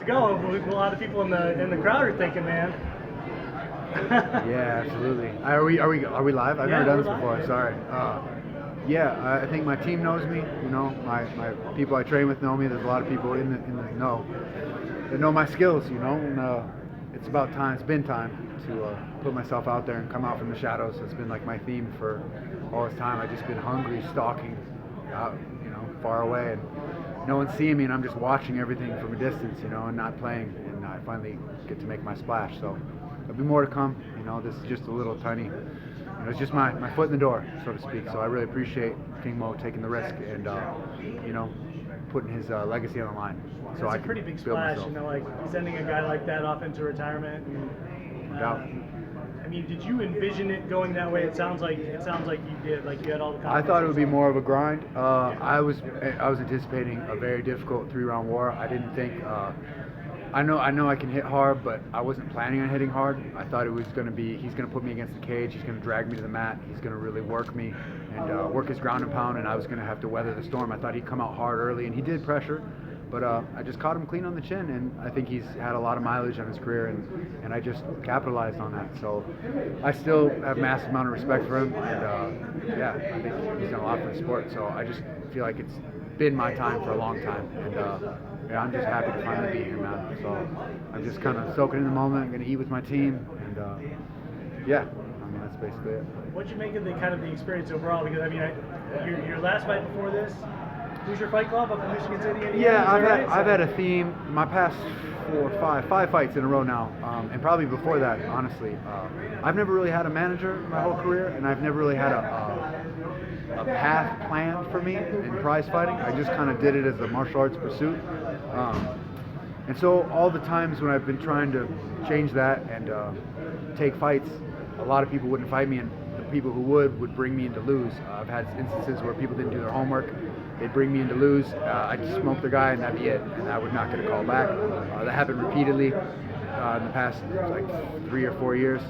To go. A lot of people in the crowd are thinking, man. Yeah, absolutely. Are we live? I've Yeah, never done we're this live. before. Sorry. Yeah, I think my team knows me. You know, my people I train with know me. There's a lot of people in the know that know my skills. You know, and it's about time. It's been time to put myself out there and come out from the shadows. It's been like my theme for all this time. I've just been hungry, stalking out, you know, far away, and no one's seeing me, and I'm just watching everything from a distance, you know, and not playing. And I finally get to make my splash. So there'll be more to come. You know, this is just a little tiny. You know, it's just my foot in the door, so to speak. So I really appreciate King Mo taking the risk and you know, putting his legacy on the line. So It's I a pretty big build splash, myself. you know, like sending a guy like that off into retirement. And, No doubt. I mean, did you envision it going that way? It sounds like you did. Like you had all the. I thought it would be confidence. more of a grind. I was anticipating a very difficult 3-round war. I didn't think. I know I can hit hard, but I wasn't planning on hitting hard. I thought it was going to be he's going to put me against the cage. He's going to drag me to the mat. He's going to really work me and work his ground and pound, and I was going to have to weather the storm. I thought he'd come out hard early, and he did pressure. But I just caught him clean on the chin, and I think he's had a lot of mileage on his career, and I just capitalized on that. So I still have massive amount of respect for him, and yeah, I think he's done a lot for the sport. So I just feel like it's been my time for a long time, and yeah, I'm just happy to finally be here, man. So I'm just kind of soaking in the moment. I'm gonna eat with my team, and yeah, I mean that's basically it. What'd you make of the kind of the experience overall? Because I mean, your last fight before this, who's your fight club up in Michigan City, Indiana? Yeah, Is that right? I've had a theme. My past five fights in a row now, and probably before that, honestly. I've never really had a manager my whole career, and I've never really had a path planned for me in prize fighting. I just kind of did it as a martial arts pursuit. And so all the times when I've been trying to change that and take fights, a lot of people wouldn't fight me, and the people who would bring me in to lose. I've had instances where people didn't do their homework. They'd bring me in to lose. I'd smoke the guy, and that'd be it, and I would not get a call back. That happened repeatedly in the past like 3 or 4 years,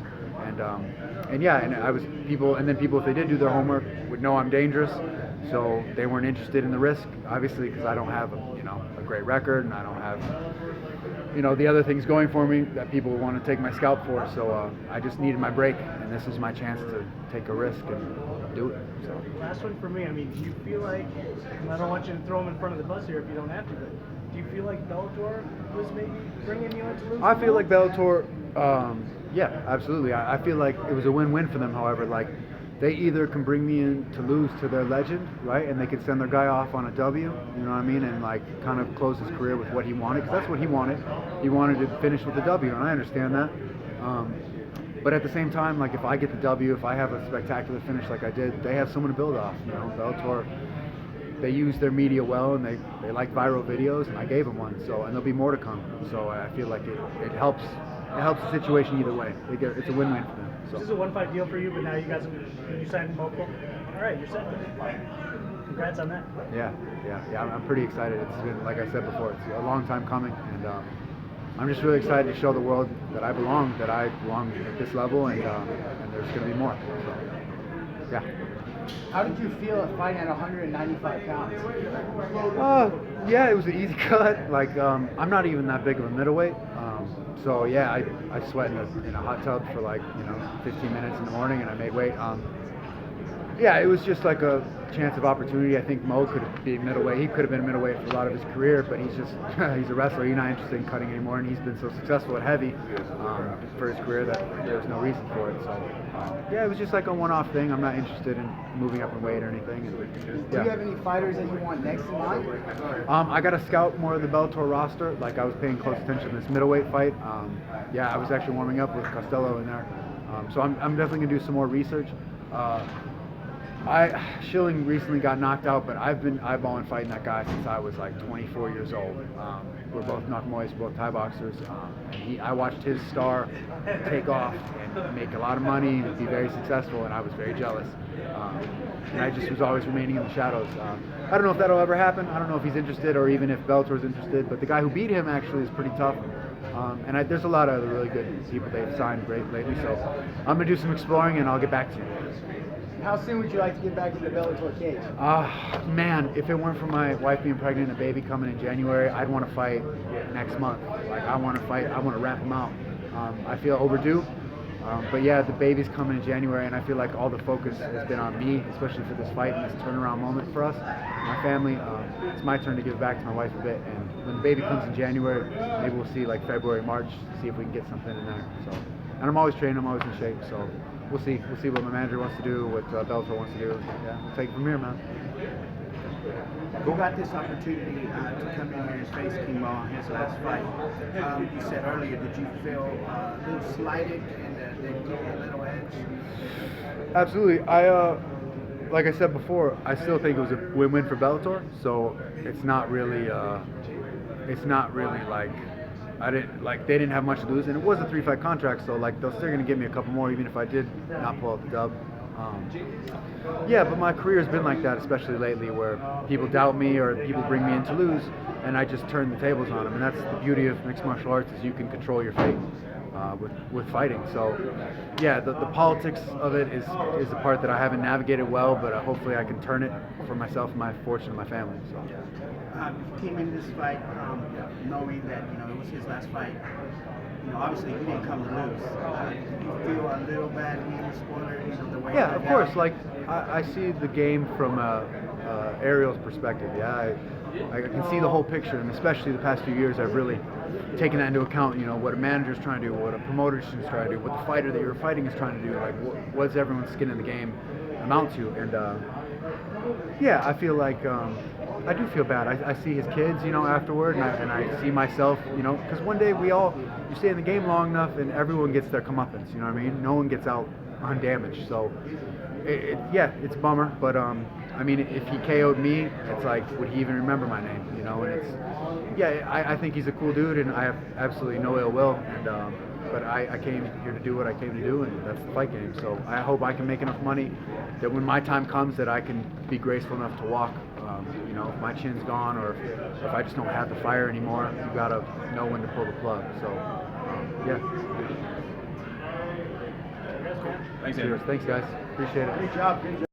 and yeah, and I was people, and then people, if they did do their homework, would know I'm dangerous, so they weren't interested in the risk, obviously, because I don't have a great record, and I don't have the other things going for me that people want to take my scalp for. So I just needed my break, and this is my chance to take a risk and do it. So. Last one for me. I mean, do you feel like, and I don't want you to throw him in front of the bus here if you don't have to, but do you feel like Bellator was maybe bringing you into lose? I feel like Bellator, yeah, absolutely. I feel like it was a win-win for them. However, like they either can bring me in to lose to their legend, right, and they could send their guy off on a W, you know what I mean, and like kind of close his career with what he wanted, because that's what he wanted. He wanted to finish with the W, and I understand that. But at the same time, like if I get the W, if I have a spectacular finish like I did, they have someone to build off. You know, Bellator, they use their media well, and they like viral videos, and I gave them one. So, and there'll be more to come. So I feel like it helps. It helps the situation either way. It's a win-win for them. So. This is a 1-5 deal for you, but now you signed multiple. All right, you're set. Congrats on that. Yeah. I'm pretty excited. It's been, like I said before, it's a long time coming, and I'm just really excited to show the world that I belong at this level, and there's going to be more. So, yeah. How did you feel at fighting at 195 pounds? Yeah, it was an easy cut. Like, I'm not even that big of a middleweight. So yeah, I sweat in a hot tub for like 15 minutes in the morning, and I made weight. Yeah, it was just like a chance of opportunity. I think Mo could be middleweight. He could have been middleweight for a lot of his career, but he's just he's a wrestler. He's not interested in cutting anymore, and he's been so successful at heavy for his career that there's no reason for it. So yeah, it was just like a one-off thing. I'm not interested in moving up in weight or anything. And, Do you have any fighters that you want next in line? I got to scout more of the Bellator roster. Like I was paying close attention to this middleweight fight. Yeah, I was actually warming up with Costello in there. So I'm definitely gonna do some more research. Schilling recently got knocked out, but I've been eyeballing fighting that guy since I was like 24 years old. We're both Nakmois, both Thai boxers. And I watched his star take off and make a lot of money and be very successful, and I was very jealous. And I just was always remaining in the shadows. I don't know if that'll ever happen. I don't know if he's interested or even if Bellator's interested, but the guy who beat him actually is pretty tough. And there's a lot of other really good people they've signed great lately, so I'm going to do some exploring and I'll get back to you. How soon would you like to get back to the Bellator cage? Man, if it weren't for my wife being pregnant and a baby coming in January, I'd want to fight next month. Like, I want to fight. I want to wrap them out. I feel overdue. But yeah, the baby's coming in January, and I feel like all the focus has been on me, especially for this fight and this turnaround moment for us, my family. It's my turn to give back to my wife a bit, and when the baby comes in January, maybe we'll see like February, March, see if we can get something in there. So, and I'm always training, I'm always in shape. So we'll see. We'll see what my manager wants to do, what Bellator wants to do. Yeah, we'll take it from here, man. Who got this opportunity to come in here and face King Lawal in his last fight? You said earlier, did you feel a little slighted and they gave you a little edge? Absolutely. Like I said before, I still think it was a win-win for Bellator. So it's not really like they didn't have much to lose, and it was a 3-fight contract. So like they're still gonna give me a couple more, even if I did not pull out the dub. Yeah, but my career has been like that, especially lately, where people doubt me or people bring me in to lose, and I just turn the tables on them. And that's the beauty of mixed martial arts, is you can control your fate with fighting. So, yeah, the politics of it is the part that I haven't navigated well, but hopefully I can turn it for myself, my fortune, and my family. So. You came in this fight knowing that it was his last fight. Obviously he didn't come to lose. Do you feel a little bad being spoiled? The way Yeah, of course. Like I see the game from Ariel's perspective. Yeah, I can see the whole picture, and especially the past few years, I've really taken that into account. What a manager is trying to do, what a promoter is trying to do, what the fighter that you're fighting is trying to do. Like, what's everyone's skin in the game amount to? And yeah, I feel like I do feel bad. I see his kids, afterward, and I see myself, because one day you stay in the game long enough, and everyone gets their comeuppance. You know what I mean? No one gets out undamaged. So, yeah, it's a bummer. But I mean, if he KO'd me, it's like, would he even remember my name? And it's, yeah, I think he's a cool dude, and I have absolutely no ill will. And but I came here to do what I came to do, and that's the fight game. So I hope I can make enough money that when my time comes, that I can be graceful enough to walk. If my chin's gone, or if I just don't have the fire anymore, you gotta know when to pull the plug. So, yeah. Thanks, Cheers. Thanks, guys. Appreciate it. Great job.